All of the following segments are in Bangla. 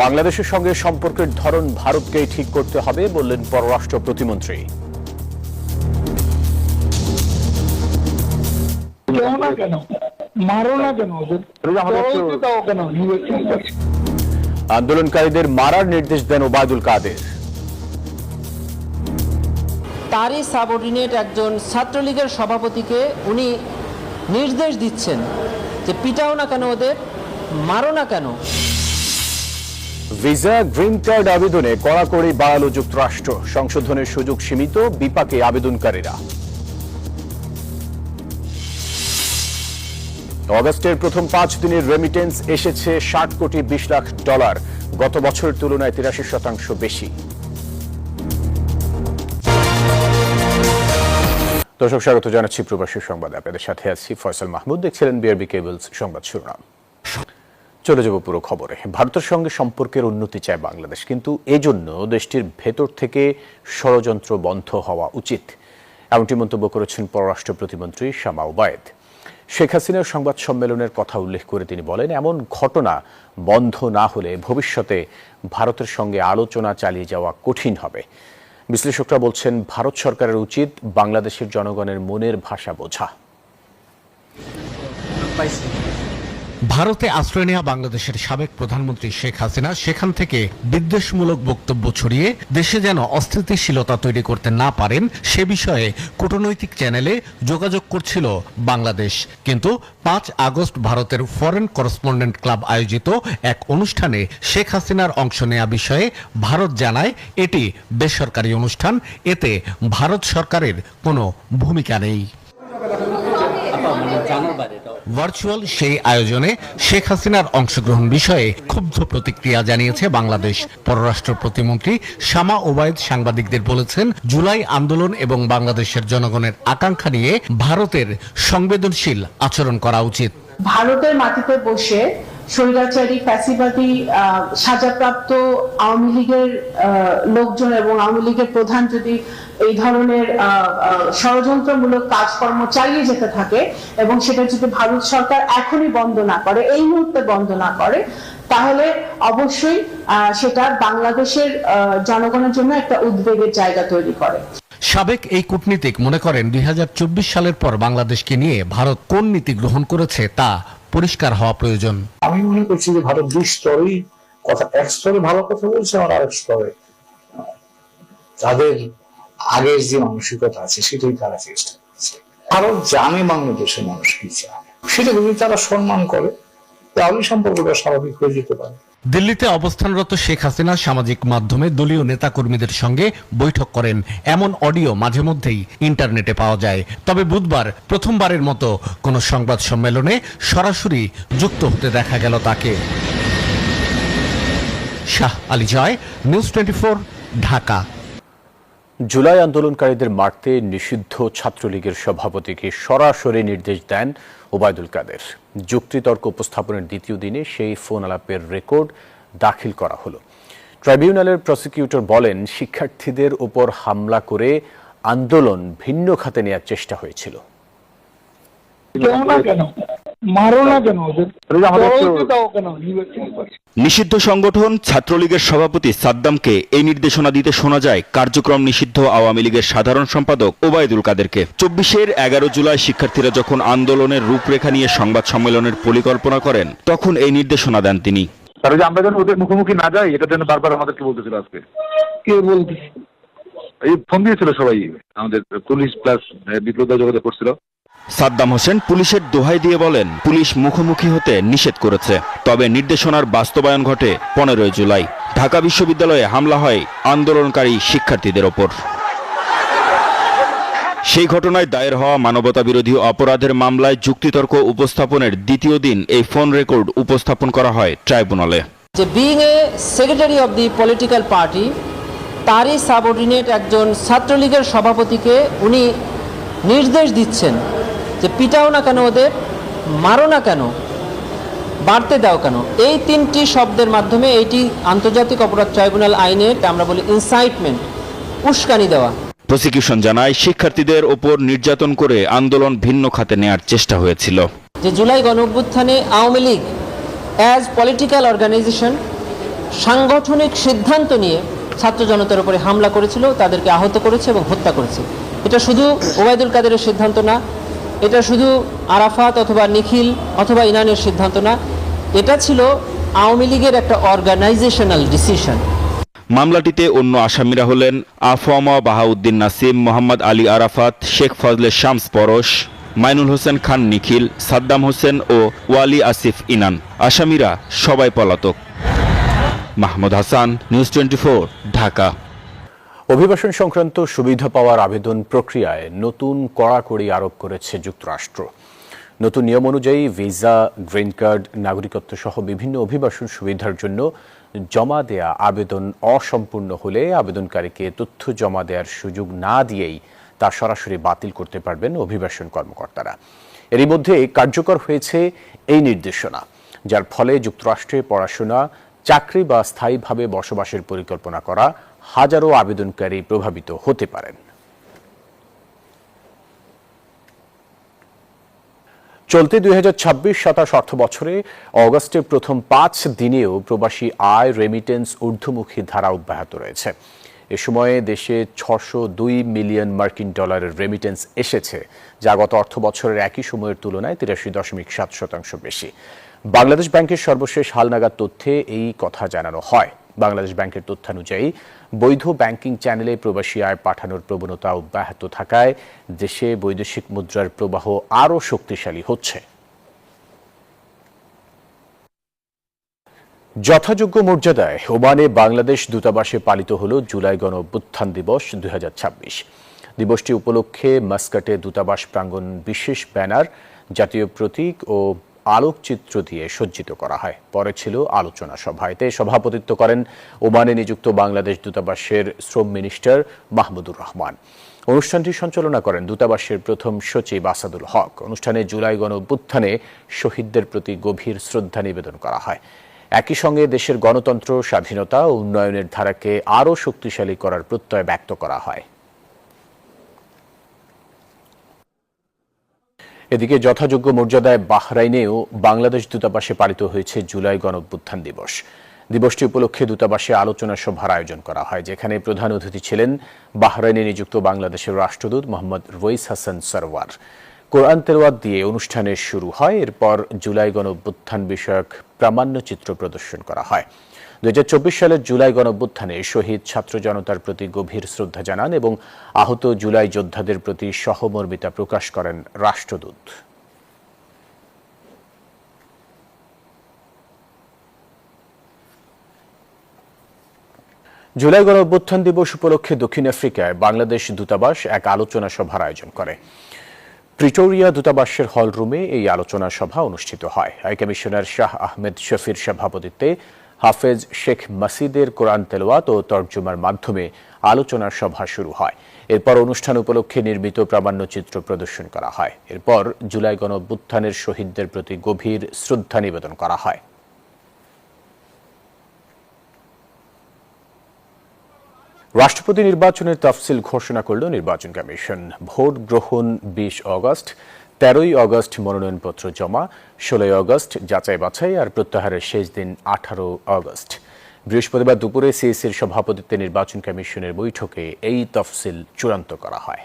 বাংলাদেশের সঙ্গে সম্পর্কের ধরন ভারতকেই ঠিক করতে হবে বললেন পররাষ্ট্র প্রতিমন্ত্রী। আন্দোলনকারীদের মারার নির্দেশ দেন ওবায়দুল কাদের। তারই সাবঅর্ডিনেট একজন ছাত্রলীগের সভাপতিকে উনি নির্দেশ দিচ্ছেন যে পিটাও না কেন, ওদের মারো না কেন। ভিসা গ্রিন কার্ড আবেদনে কড়াকড়ি বাড়ালো যুক্তরাষ্ট্র, সংশোধনের সুযোগ সীমিত, বিপাকে আবেদনকারীরা। অগস্টের প্রথম 5 দিনের রেমিটেন্স এসেছে 60 কোটি 20 লাখ ডলার, গত বছরের তুলনায় 83% বেশি। দর্শক স্বাগত জানাচ্ছি প্রবাসী সংবাদে, আপনাদের সাথে আছি ফয়সাল মাহমুদ। দেখছিলেন বিআরবি কেবলস সংবাদ শিরোনাম। চলে যাব পুরো খবরে। ভারতের সঙ্গে সম্পর্কের উন্নতি চায় বাংলাদেশ, কিন্তু এজন্য দেশটির ভেতর থেকে ষড়যন্ত্র বন্ধ হওয়া উচিত, এমনটি মন্তব্য করেছেন পররাষ্ট্র প্রতিমন্ত্রী শামা ওবায়েদ। শেখ হাসিনার সংবাদ সম্মেলনের কথা উল্লেখ করে তিনি বলেন, এমন ঘটনা বন্ধ না হলে ভবিষ্যতে ভারতের সঙ্গে আলোচনা চালিয়ে যাওয়া কঠিন হবে। বিশ্লেষকরা বলছেন, ভারত সরকারের উচিত বাংলাদেশের জনগণের মনের ভাষা বোঝা। ভারতে আশ্রয় নেওয়া বাংলাদেশের সাবেক প্রধানমন্ত্রী শেখ হাসিনা সেখান থেকে বিদ্বেষমূলক বক্তব্য ছড়িয়ে দেশে যেন অস্থিতিশীলতা তৈরি করতে না পারেন সে বিষয়ে কূটনৈতিক চ্যানেলে যোগাযোগ করছিল বাংলাদেশ। কিন্তু 5 আগস্ট ভারতের ফরেন করেসপন্ডেন্ট ক্লাব আয়োজিত এক অনুষ্ঠানে শেখ হাসিনার অংশ নেওয়া বিষয়ে ভারত জানায় এটি বেসরকারি অনুষ্ঠান, এতে ভারত সরকারের কোনো ভূমিকা নেই। ভার্চুয়াল সেই আয়োজনে শেখ হাসিনার অংশগ্রহণ বিষয়ে ক্ষুব্ধ প্রতিক্রিয়া জানিয়েছে বাংলাদেশ। পররাষ্ট্র প্রতিমন্ত্রী শামা ওবায়েদ সাংবাদিকদের বলেছেন, জুলাই আন্দোলন এবং বাংলাদেশের জনগণের আকাঙ্ক্ষা নিয়ে ভারতের সংবেদনশীল আচরণ করা উচিত। ভারতের মাটিতে বসে স্বৈরাচারী ফ্যাসিবাদী সাজাপ্রাপ্ত আওয়ামী লীগের লোকজন এবং আওয়ামী লীগের প্রধান যদি এই ধরনের ষড়যন্ত্রমূলক কাজকর্ম চালিয়ে যেতে থাকে এবং সেটা যদি ভারত সরকার এখনই বন্ধ না করে, এই মুহূর্তে বন্ধ না করে, তাহলে অবশ্যই সেটা বাংলাদেশের জনগণের জন্য একটা উদ্বেগের জায়গা তৈরি করে। সাবেক এই কূটনীতিক মনে করেন 2024 সালের পর বাংলাদেশকে নিয়ে ভারত কোন নীতি গ্রহণ করেছে তা পরিষ্কার হওয়া প্রয়োজন। আমি মনে করছি যে ভারত 2 স্তরেই কথা, এক স্তরে ভালো কথা বলছে, আর আরেক স্তরে তাদের আগের যে মানসিকতা আছে সেটাই তারা চেষ্টা করছে। ভারত জানে বাংলাদেশের মানুষ কি চায়, সেটা যদি তারা সম্মান করে তাহলে সম্পর্কটা স্বাভাবিক হয়ে যেতে পারে। দিল্লিতে অবস্থানরত শেখ হাসিনা সামাজিক মাধ্যমে দলীয় নেতাকর্মীদের সঙ্গে বৈঠক করেন, এমন অডিও মাঝে মধ্যেই ইন্টারনেটে পাওয়া যায়। তবে বুধবার প্রথমবারের মতো কোনো সংবাদ সম্মেলনে সরাসরি যুক্ত হতে দেখা গেল তাকে। শাহ আলী জয়, নিউজ 24, ঢাকা। জুলাই আন্দোলনকারীদের মারতে নিষিদ্ধ ছাত্রলীগের সভাপতিকে সরাসরি নির্দেশ দেন ওবায়দুল কাদের। যুক্তিতর্ক উপস্থাপনের দ্বিতীয় দিনে সেই ফোন আলাপের রেকর্ড দাখিল করা হলো। ট্রাইব্যুনালের প্রসিকিউটর বলেন, শিক্ষার্থীদের উপর হামলা করে আন্দোলন ভিন্ন খাতে নেওয়ার চেষ্টা হয়েছিল। নিষিদ্ধ সংগঠন ছাত্রলীগের সভাপতি সাদ্দামকে এই নির্দেশনা দিতে শোনা যায় কার্যক্রম নিষিদ্ধ আওয়ামী লীগের সাধারণ সম্পাদক ওবায়দুল কাদেরকে। 24-এর 11 জুলাই শিক্ষার্থীরা যখন আন্দোলনের রূপরেখা নিয়ে সংবাদ সম্মেলনের পরিকল্পনা করেন তখন এই নির্দেশনা দেন তিনি। আমরা যেন ওদের মুখোমুখি না যাই, এটা যেন বারবার আমাদেরকে বলতেছিল। আজকে কে বলতে এই ফোন দিয়েছিল সবাই, আমাদের পুলিশ প্লাস বিপ্লব যোগাযোগ করছিল। সাদ্দাম হোসেন পুলিশের দোহাই দিয়ে বলেন, পুলিশ মুখোমুখি হতে নিষেধ করেছে, তবে নির্দেশনার বাস্তবায়ন ঘটে 15 জুলাই। ঢাকা বিশ্ববিদ্যালয়ে হামলা হয় আন্দোলনকারী শিক্ষার্থীদের ওপর। সেই ঘটনায় দায়ের হওয়া মানবতা বিরোধী অপরাধের মামলায় যুক্তিতর্ক উপস্থাপনের দ্বিতীয় দিন এই ফোন রেকর্ড উপস্থাপন করা হয় ট্রাইব্যুনালে। যে being a secretary of the political party, তারই সাবঅর্ডিনেট একজন ছাত্রলীগের সভাপতিকে উনি নির্দেশ দিচ্ছেন যে পিটাও না কেন, ওদের মারো না কেন, বাড়তে দাও কেন। এই 3টি শব্দের মাধ্যমে এইটি আন্তর্জাতিক অপরাধ ট্রাইব্যুনাল আইনের আমরা বলি ইনসাইটমেন্ট, উস্কানি দেওয়া। প্রসিকিউশন জানায়, শিক্ষার্থীদের ওপর নির্যাতন করে আন্দোলন ভিন্ন খাতে নেয়ার চেষ্টা হয়েছিল। যে জুলাই গণঅভ্যুত্থানে Awami League as political organisation সাংগঠনিক সিদ্ধান্ত নিয়ে ছাত্র জনতার উপরে হামলা করেছিল, তাদেরকে আহত করেছে এবং হত্যা করেছে। এটা শুধু ওবায়দুল কাদেরের সিদ্ধান্ত না, এটা শুধু আরাফাত অথবা নিখিল অথবা ইনানের সিদ্ধান্ত না, এটা ছিল আওয়ামী লীগের একটা অর্গানাইজেশনাল ডিসিশন। মামলাটিতে অন্য আসামিরা হলেন আফওয়ামা বাহাউদ্দিন নাসিম, মোহাম্মদ আলী আরাফাত, শেখ ফজলে শামস পরশ, মাইনুল হোসেন খান নিখিল, সাদ্দাম হোসেন ও ওয়ালি আসিফ ইনান। আসামিরা সবাই পলাতক। মাহমুদ হাসান, নিউজ 24, ঢাকা। অভিবাসন সংক্রান্ত সুবিধা পাওয়ার আবেদন প্রক্রিয়ায় নতুন কড়াকড়ি আরোপ করেছে যুক্তরাষ্ট্র। নতুন নিয়ম অনুযায়ী ভিসা, গ্রিন কার্ড, নাগরিকত্ব সহ বিভিন্ন অভিবাসন সুবিধার জন্য জমা দেয়া আবেদন অসম্পূর্ণ হলে আবেদনকারীকে তথ্য জমা দেওয়ার সুযোগ না দিয়েই তা সরাসরি বাতিল করতে পারবেন অভিবাসন কর্মকর্তারা। এরই মধ্যে কার্যকর হয়েছে এই নির্দেশনা, যার ফলে যুক্তরাষ্ট্রে পড়াশোনা, চাকরি বা স্থায়ীভাবে বসবাসের পরিকল্পনা করা হাজারো আবেদনকারী প্রভাবিত হতে পারেন। চলতি 2026-27 অর্থ বছরে অগস্টের প্রথম 5 দিনেও প্রবাসী আয়, রেমিটেন্স ঊর্ধ্বমুখী ধারা অব্যাহত রয়েছে। এ সময়ে দেশে 602 মিলিয়ন মার্কিন ডলারের রেমিটেন্স এসেছে, যা গত অর্থ বছরের একই সময়ের তুলনায় 83.7% বেশি। বাংলাদেশ ব্যাংকের সর্বশেষ হালনাগাদ তথ্যে এই কথা জানানো হয়। বাংলাদেশ ব্যাংকের তথ্যানুযায়ী বৈধ ব্যাংকিং চ্যানেলে প্রবাসী আয় পাঠানোর প্রবণতা অব্যাহত থাকায় দেশে বৈদেশিক মুদ্রার প্রবাহ আরও শক্তিশালী হচ্ছে। যথাযোগ্য মর্যাদায় ওমানে বাংলাদেশ দূতাবাসে পালিত হল জুলাই গণ অভ্যুত্থান দিবস 2026। দিবসটি উপলক্ষে মাস্কাটে দূতাবাস প্রাঙ্গণ বিশেষ ব্যানার, জাতীয় প্রতীক ও আলোকচিত্র দিয়ে সজ্জিত করা হয়। পরে ছিল আলোচনা সভা। এতে সভাপতিত্ব করেন ওমানে নিযুক্ত বাংলাদেশ দূতাবাসের শ্রম মিনিস্টার মাহমুদুর রহমান। অনুষ্ঠানটি সঞ্চালনা করেন দূতাবাসের প্রথম সচিব আসাদুল হক। অনুষ্ঠানে জুলাই গণ অভ্যুত্থানে শহীদদের প্রতি গভীর শ্রদ্ধা নিবেদন করা হয়। একই সঙ্গে দেশের গণতন্ত্র, স্বাধীনতা ও উন্নয়নের ধারাকে আরও শক্তিশালী করার প্রত্যয় ব্যক্ত করা হয়। এদিকে যথাযোগ্য মর্যাদায় বাহরাইনেও বাংলাদেশ দূতাবাসে পালিত হয়েছে জুলাই গণ অভ্যুত্থান দিবস। দিবসটি উপলক্ষে দূতাবাসে আলোচনা সভার আয়োজন করা হয়, যেখানে প্রধান অতিথি ছিলেন বাহরাইনে নিযুক্ত বাংলাদেশের রাষ্ট্রদূত মোহাম্মদ রইস হাসান সরওয়ার। কোরআন তেলাওয়াত দিয়ে অনুষ্ঠানের শুরু হয়। এরপর জুলাই গণ অভ্যুত্থান বিষয়ক প্রামাণ্যচিত্র প্রদর্শন করা হয়। 2024 সালের জুলাই গণ অভ্যুত্থানে শহীদ ছাত্র জনতার প্রতি গভীর শ্রদ্ধা জানান এবং আহত জুলাই যোদ্ধাদের প্রতি সহমর্মিতা প্রকাশ করেন রাষ্ট্রদূত। জুলাই গণ অভ্যুত্থান দিবস উপলক্ষে দক্ষিণ আফ্রিকায় বাংলাদেশ দূতাবাস এক আলোচনা সভার আয়োজন করে। প্রিটোরিয়া দূতাবাসের হল রুমে এই আলোচনা সভা অনুষ্ঠিত হয়। হাইকমিশনার শাহ আহমেদ শফির সভাপতিত্বে হাফেজ শেখ মাসিদের কোরআন তেলাওয়াত ও তর্জমার মাধ্যমে আলোচনা সভা শুরু হয়। এরপর অনুষ্ঠান উপলক্ষে নির্মিত প্রামাণ্যচিত্র প্রদর্শন করা হয়। এরপর জুলাই গণ অভ্যুত্থানের শহীদদের প্রতি গভীর শ্রদ্ধা নিবেদন করা হয়। রাষ্ট্রপতি নির্বাচনের তফসিল ঘোষণা করল নির্বাচন কমিশন। ভোট গ্রহণ 20 অগস্ট, 13ই অগস্ট মনোনয়নপত্র জমা, 16ই অগস্ট যাচাই বাছাই আর প্রত্যাহারের শেষ দিন 18 অগস্ট। বৃহস্পতিবার দুপুরে সিইসির সভাপতিত্বে নির্বাচন কমিশনের বৈঠকে এই তফসিল চূড়ান্ত করা হয়।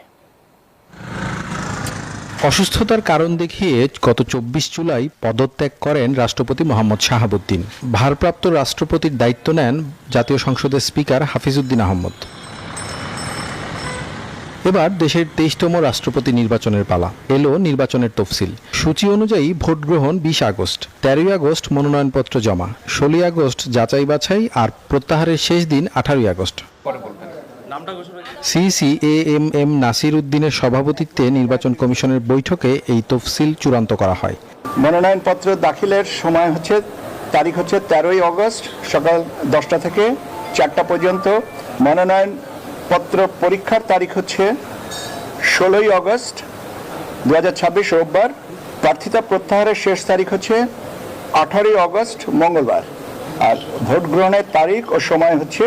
অসুস্থতার কারণ দেখিয়ে গত 24 জুলাই পদত্যাগ করেন রাষ্ট্রপতি মোহাম্মদ শাহাবুদ্দিন। ভারপ্রাপ্ত রাষ্ট্রপতির দায়িত্ব নেন জাতীয় সংসদের স্পিকার হাফিজউদ্দিন আহমদ। এবার দেশের 23তম রাষ্ট্রপতি নির্বাচনের পালা। এলো নির্বাচনের তফসিল। সূচি অনুযায়ী ভোট গ্রহণ 20 আগস্ট, 13ই আগস্ট মনোনয়নপত্র জমা, 16ই আগস্ট যাচাই বাছাই আর প্রত্যাহারের শেষ দিন 18ই আগস্ট। সিইসি এএমএম নাসির উদ্দিনের সভাপতিত্বে নির্বাচন কমিশনের বৈঠকে এই তফসিল চূড়ান্ত করা হয়। মনোনয়নপত্র দাখিলের সময় তারিখ হচ্ছে 13ই অগস্ট সকাল 10টা থেকে 4টা পর্যন্ত। মনোনয়নপত্র পরীক্ষার তারিখ হচ্ছে 16ই অগস্ট 2026 রোববার। প্রার্থিতা প্রত্যাহারের শেষ তারিখ হচ্ছে 18ই অগস্ট মঙ্গলবার। আর ভোট গ্রহণের তারিখ ও সময় হচ্ছে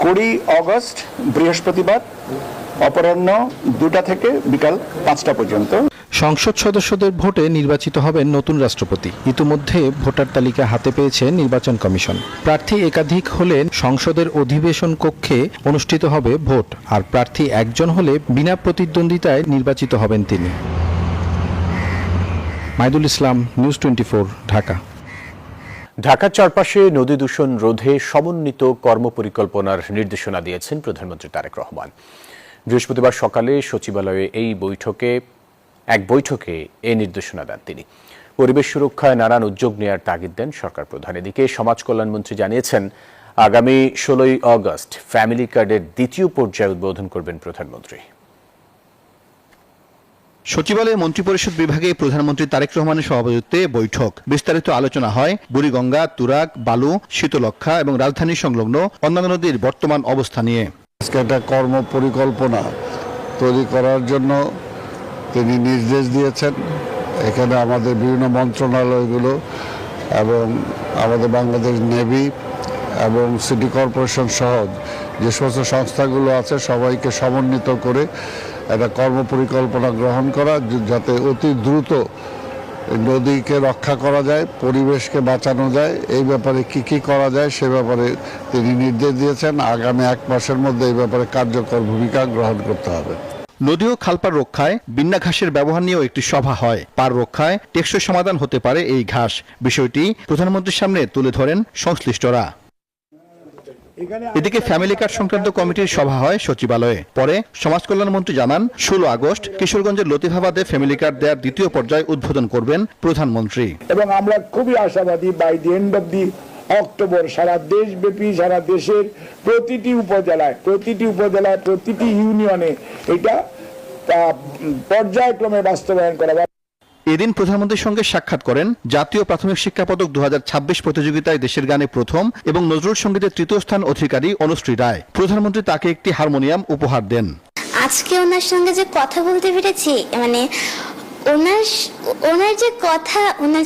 20 অগস্ট বৃহস্পতিবার অপরাহ্ন 2টা থেকে বিকাল 5টা পর্যন্ত। সংসদ সদস্যদের ভোটে নির্বাচিত হবেন নতুন রাষ্ট্রপতি। ইতিমধ্যে ভোটার তালিকা হাতে পেয়েছে নির্বাচন কমিশন। প্রার্থী একাধিক হলে সংসদের অধিবেশন কক্ষে অনুষ্ঠিত হবে ভোট, আর প্রার্থী একজন হলে বিনা প্রতিদ্বন্দ্বিতায় নির্বাচিত হবেন তিনি। মাইদুল ইসলাম, নিউজ 24, ঢাকা। ঢাকার চারপাশে নদী দূষণ রোধে সমন্বিত কর্মপরিকল্পনার নির্দেশনা দিয়েছেন প্রধানমন্ত্রী তারেক রহমান। বৃহস্পতিবার সকালে সচিবালয়ে এক বৈঠকে এই নির্দেশনা দেন তিনি। পরিবেশ সুরক্ষায় নানান উদ্যোগ নেওয়ার তাগিদ দেন সরকার প্রধান। এদিকে সমাজ কল্যাণমন্ত্রী জানিয়েছেন, আগামী 16 আগস্ট ফ্যামিলি কার্ডের দ্বিতীয় পর্যায়ে উদ্বোধন করবেন প্রধানমন্ত্রী। সচিবালয়ে মন্ত্রিপরিষদ বিভাগে প্রধানমন্ত্রী তারেক রহমানের সভাপতিত্বে বৈঠক। বিস্তারিত আলোচনা হয় বুড়িগঙ্গা, তুরাগ, বালু, শীতলক্ষ্যা এবং রাজধানী সংলগ্ন অন্যান্য নদীর বর্তমান অবস্থা নিয়ে। আজকে একটা কর্ম পরিকল্পনা তৈরি করার জন্য তিনি নির্দেশ দিয়েছেন। এখানে আমাদের বিভিন্ন মন্ত্রণালয়গুলো এবং আমাদের বাংলাদেশ নেভি এবং সিটি কর্পোরেশন সহ যে সমস্ত সংস্থাগুলো আছে সবাইকে সমন্বিত করে একটা কর্ম পরিকল্পনা গ্রহণ করা, যাতে অতি দ্রুত নদীকে রক্ষা করা যায়, পরিবেশকে বাঁচানো যায়। এই ব্যাপারে কি করা যায় সে ব্যাপারে তিনি নির্দেশ দিয়েছেন। আগামী 1 মাসের মধ্যে এই ব্যাপারে কার্যকর ভূমিকা গ্রহণ করতে হবে। নদী ও খালপার রক্ষায় বিন্যা ঘাসের ব্যবহার নিয়েও একটি সভা হয়। পার রক্ষায় টেকসই সমাধান হতে পারে এই ঘাস, বিষয়টি প্রধানমন্ত্রীর সামনে তুলে ধরেন সংশ্লিষ্টরা। এদিকে ফ্যামিলি কার্ড সংক্রান্ত কমিটির সভা হয় সচিবালয়ে। পরে সমাজ কল্যাণমন্ত্রী জানান, 16 আগস্ট কিশোরগঞ্জের লতিফাবাদে ফ্যামিলি কার্ড দেওয়ার দ্বিতীয় পর্যায়ে উদ্বোধন করবেন প্রধানমন্ত্রী। এবং আমরা খুবই আশাবাদী by the end of the October সারা দেশব্যাপী, সারা দেশের প্রতিটি উপজেলায়, প্রতিটি ইউনিয়নে এটা পর্যায়ক্রমে বাস্তবায়ন করা। এদিন প্রধানমন্ত্রীর সঙ্গে সাক্ষাৎ করেন জাতীয় প্রাথমিক শিক্ষা পদক 2026 প্রতিযোগিতায় দেশের গানে প্রথম এবং নজরুল সঙ্গীতের 3য় স্থান অধিকারী অনুশ্রী রায়। প্রধানমন্ত্রী তাকে একটি হারমোনিয়াম উপহার দেন। আজকে ওনার সঙ্গে যে কথা বলতে পেরেছি, মানে ওনার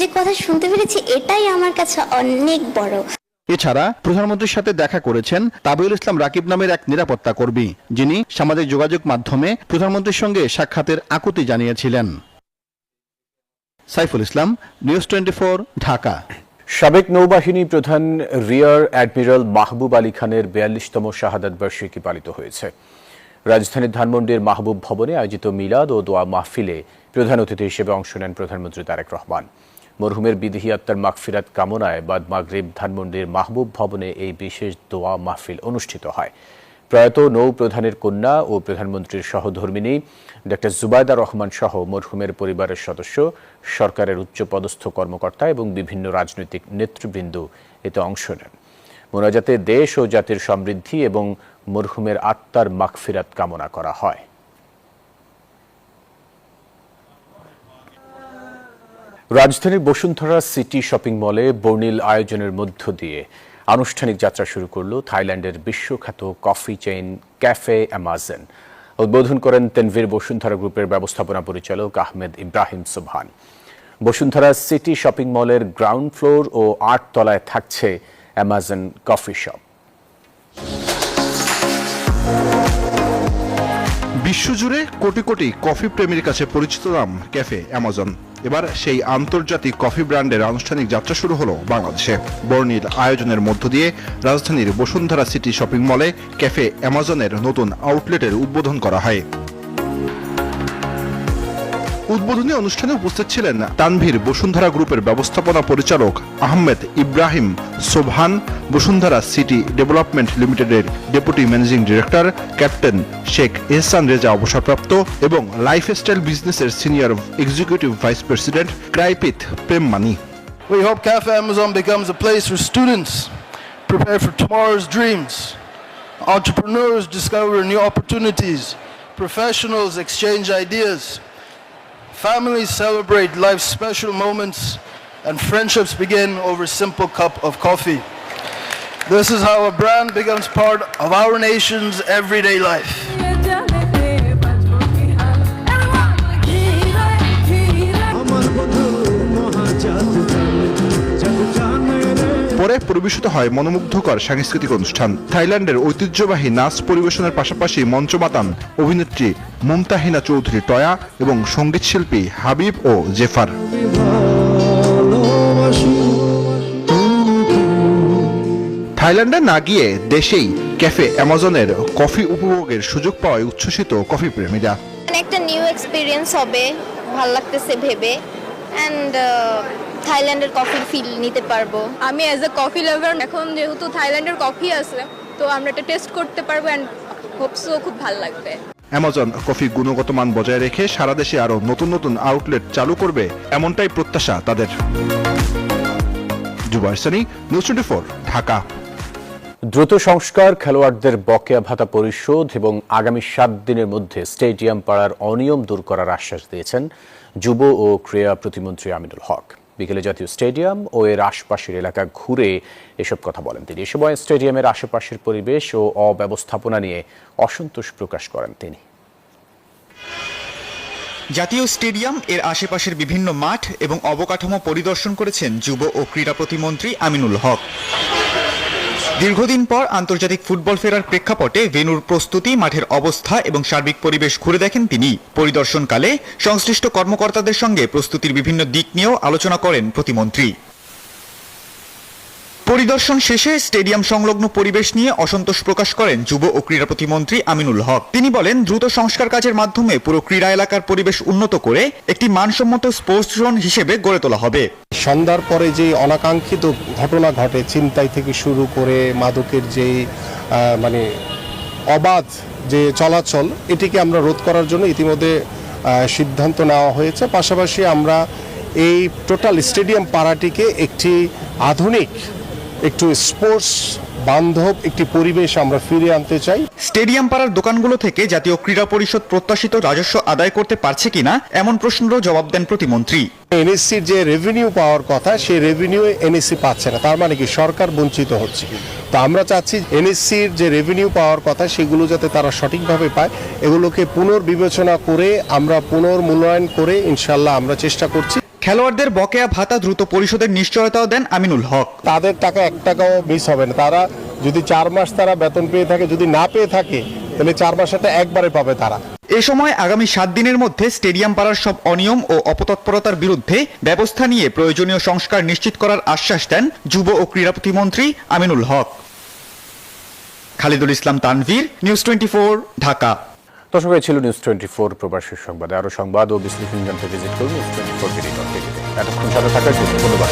যে কথা শুনতে পেরেছি, এটাই আমার কাছে অনেক বড়। এছাড়া প্রধানমন্ত্রীর সাথে দেখা করেছেন তাবিউল ইসলাম রাকিব নামের এক নিরাপত্তা কর্মী, যিনি সামাজিক যোগাযোগ মাধ্যমে প্রধানমন্ত্রীর সঙ্গে সাক্ষাতের আকুতি জানিয়েছিলেন। সাইফুল ইসলাম, নিউজ 24, ঢাকা। সাবেক নৌবাহিনী প্রধান রিয়ার অ্যাডমিরাল মাহবুব আলী খানের 42তম শাহাদাত বার্ষিকী পালিত হয়েছে। রাজধানীর ধানমন্ডির মাহবুব ভবনে আয়োজিত মিলাদ ও দোয়া মাহফিলে প্রধান অতিথি হিসেবে অংশ নেন প্রধানমন্ত্রী তারেক রহমান। মরহুমের বিদেহী আত্মার মাগফিরাত কামনায় বাদ মাগরিব ধানমন্ডির মাহবুব ভবনে এই বিশেষ দোয়া মাহফিল অনুষ্ঠিত হয়। প্রয়াত নৌ প্রধানের কন্যা ও প্রধানমন্ত্রীর সহধর্মিণী ডক্টর জুবাইদা রহমান সহ মরহুমের পরিবারের সদস্য, সরকারের উচ্চপদস্থ কর্মকর্তা এবং বিভিন্ন রাজনৈতিক নেতৃবৃন্দ এতে অংশ নেন। মোনাজাতে দেশ ও জাতির সমৃদ্ধি এবং মরহুমের আত্মার মাগফিরাত কামনা করা হয়। রাজধানীর বসুন্ধরা সিটি শপিং মলে বর্ণিল আয়োজনের মধ্য দিয়ে আনুষ্ঠানিক যাত্রা শুরু করল থাইল্যান্ডের বিশ্বখ্যাত কফি চেইন ক্যাফে অ্যামাজন। উদ্বোধন করেন তেনভির বসুন্ধরা গ্রুপের ব্যবস্থাপনা পরিচালক আহমেদ ইব্রাহিম সুবহান। বসুন্ধরা সিটি শপিং মলের গ্রাউন্ড ফ্লোর ও 8 তলায় থাকছে অ্যামাজন কফি শপ। বিশ্বজুড়ে কোটি কোটি কফি প্রেমীর কাছে পরিচিত নাম ক্যাফে অ্যামাজন। এবার সেই আন্তর্জাতিক কফি ব্র্যান্ডের আনুষ্ঠানিক যাত্রা শুরু হলো বাংলাদেশে। বর্ণিল আয়োজনের মধ্য দিয়ে রাজধানীর বসুন্ধরা সিটি শপিং মলে ক্যাফে অ্যামাজনের নতুন আউটলেটের উদ্বোধন করা হয়। উদ্বোধনী অনুষ্ঠানে উপস্থিত ছিলেন তানভীর বসুন্ধরা গ্রুপের ব্যবস্থাপনা পরিচালক আহমেদ ইব্রাহিম সুবহান, বসুন্ধরা সিটি ডেভেলপমেন্ট লিমিটেডের deputy managing director captain Sheikh Ehsan Reza অবসরপ্রাপ্ত এবং লাইফস্টাইল বিজনেসের সিনিয়র এক্সিকিউটিভ ভাইস প্রেসিডেন্ট ক্রাইপিত প্রেমমানি। We hope Cafe Amazon becomes a place where students prepare for tomorrow's dreams, entrepreneurs discover new opportunities, professionals exchange ideas, families celebrate life's special moments, and friendships begin over a simple cup of coffee. This is how a brand becomes part of our nation's everyday life. পরে পরিবেশিত হয় মনোমুগ্ধকর সাংস্কৃতিক অনুষ্ঠান। থাইল্যান্ডের ঐতিহ্যবাহী নাচ পরিবেশনের পাশাপাশি মঞ্চ মাতান অভিনেত্রী মুমতাহিনা চৌধুরী টয়া এবং সঙ্গীত শিল্পী হাবিব ও জেফার। থাইল্যান্ডে না গিয়ে দেশেই ক্যাফে অ্যামাজনের কফি উপভোগের সুযোগ পাওয়ায় উচ্ছ্বসিত কফি প্রেমীরা। একটা নিউ এক্সপিরিয়েন্স হবে, ভাল লাগতেছে ভেবে, এন্ড থাইল্যান্ডের কফির ফিল নিতে পারবো। আমি অ্যাজ এ কফি লাভার, এখন যেহেতু থাইল্যান্ডের কফি আছে তো আমরা এটা টেস্ট করতে পারবো এন্ড হোপসো খুব ভালো লাগবে। অ্যামাজন কফি গুণগত মান বজায় রেখে সারা দেশে আরো নতুন নতুন আউটলেট চালু করবে, এমনটাই প্রত্যাশা তাদের। জুবাইর সানি, নিউজ 24, ঢাকা। দ্রুত সংস্কার, খেলোয়াড়দের বকেয়া ভাতা পরিশোধ এবং আগামী 7 দিনের মধ্যে স্টেডিয়াম পাড়ার অনিয়ম দূর করার আশ্বাস দিয়েছেন যুব ও ক্রীড়া প্রতিমন্ত্রী আমিনুল হক। বিকেলে জাতীয় স্টেডিয়াম ও এর আশপাশের এলাকা ঘুরে এসব কথা বলেন তিনি। এ সময় স্টেডিয়ামের আশেপাশের পরিবেশ ও অব্যবস্থাপনা নিয়ে অসন্তোষ প্রকাশ করেন তিনি। জাতীয় স্টেডিয়াম এর আশেপাশের বিভিন্ন মাঠ এবং অবকাঠামো পরিদর্শন করেছেন যুব ও ক্রীড়া প্রতিমন্ত্রী আমিনুল হক। দীর্ঘদিন পর আন্তর্জাতিক ফুটবল ফেরার প্রেক্ষাপটে ভেন্যুর প্রস্তুতি, মাঠের অবস্থা এবং সার্বিক পরিবেশ ঘুরে দেখেন তিনি। পরিদর্শনকালে সংশ্লিষ্ট কর্মকর্তাদের সঙ্গে প্রস্তুতির বিভিন্ন দিক নিয়েও আলোচনা করেন প্রতিমন্ত্রী। পরিদর্শন শেষে স্টেডিয়াম সংলগ্ন পরিবেশ নিয়ে অসন্তোষ প্রকাশ করেন যুব ও ক্রীড়া প্রতিমন্ত্রী আমিনুল হক। তিনি বলেন, দ্রুত সংস্কার কাজের মাধ্যমে পুরো ক্রীড়া এলাকার পরিবেশ উন্নত করে একটি মানসম্মত স্পোর্টস জোন হিসেবে গড়ে তোলা হবে। সন্ধ্যার পরে যে অনাকাঙ্ক্ষিত ঘটনা ঘটে, ছিনতাই থেকে শুরু করে মাদকের যে অবাধ যে চলাচল, এটিকে আমরা রোধ করার জন্য ইতিমধ্যে সিদ্ধান্ত নেওয়া হয়েছে। পাশাপাশি আমরা এই টোটাল স্টেডিয়াম পাড়াটিকে একটি আধুনিক, একটু স্পোর্টস বান্ধব একটি পরিবেশ আমরা ফিরিয়ে আনতে চাই। স্টেডিয়াম পাড়ার দোকানগুলো থেকে জাতীয় ক্রীড়া পরিষদ প্রত্যাশিত রাজস্ব আদায় করতে পারছে কিনা এমন প্রশ্নেরও জবাব দেন প্রতিমন্ত্রী। এনএসসির যে রেভিনিউ পাওয়ার কথা, সেই রেভিনিউ এনএসসি পাচ্ছে না, তার মানে কি সরকার বঞ্চিত হচ্ছে। তো আমরা চাচ্ছি এনএসসির যে রেভিনিউ পাওয়ার কথা সেগুলো যাতে তারা সঠিকভাবে পায়, এগুলোকে পুনর্বিবেচনা করে আমরা পুনর্মূল্যায়ন করে ইনশাল্লাহ আমরা চেষ্টা করছি। খেলোয়াড়দের বকেয়া ভাতা দ্রুত পরিশোধের নিশ্চয়তাও দেন আমিনুল হক। তাদের টাকা 1 টাকাও মিস হবে না। তারা যদি 4 মাস তারা বেতন পেয়ে থাকে, যদি না পেয়ে থাকে তাহলে 4 মাসটা একবারে পাবে তারা। এ সময় আগামী 7 দিনের মধ্যে স্টেডিয়াম পাড়ার সব অনিয়ম ও অপতৎপরতার বিরুদ্ধে ব্যবস্থা নিয়ে প্রয়োজনীয় সংস্কার নিশ্চিত করার আশ্বাস দেন যুব ও ক্রীড়া প্রতিমন্ত্রী আমিনুল হক। খালিদুল ইসলাম তানভীর, নিউজ 24, ঢাকা। দর্শক, ছিল নিউজ 24 প্রবাসী সংবাদে। আরো সংবাদ ও বিশ্লেষণ জানতে ভিজিট করুন নিউজ 24 এতক্ষণ সাথে থাকার জন্য ধন্যবাদ।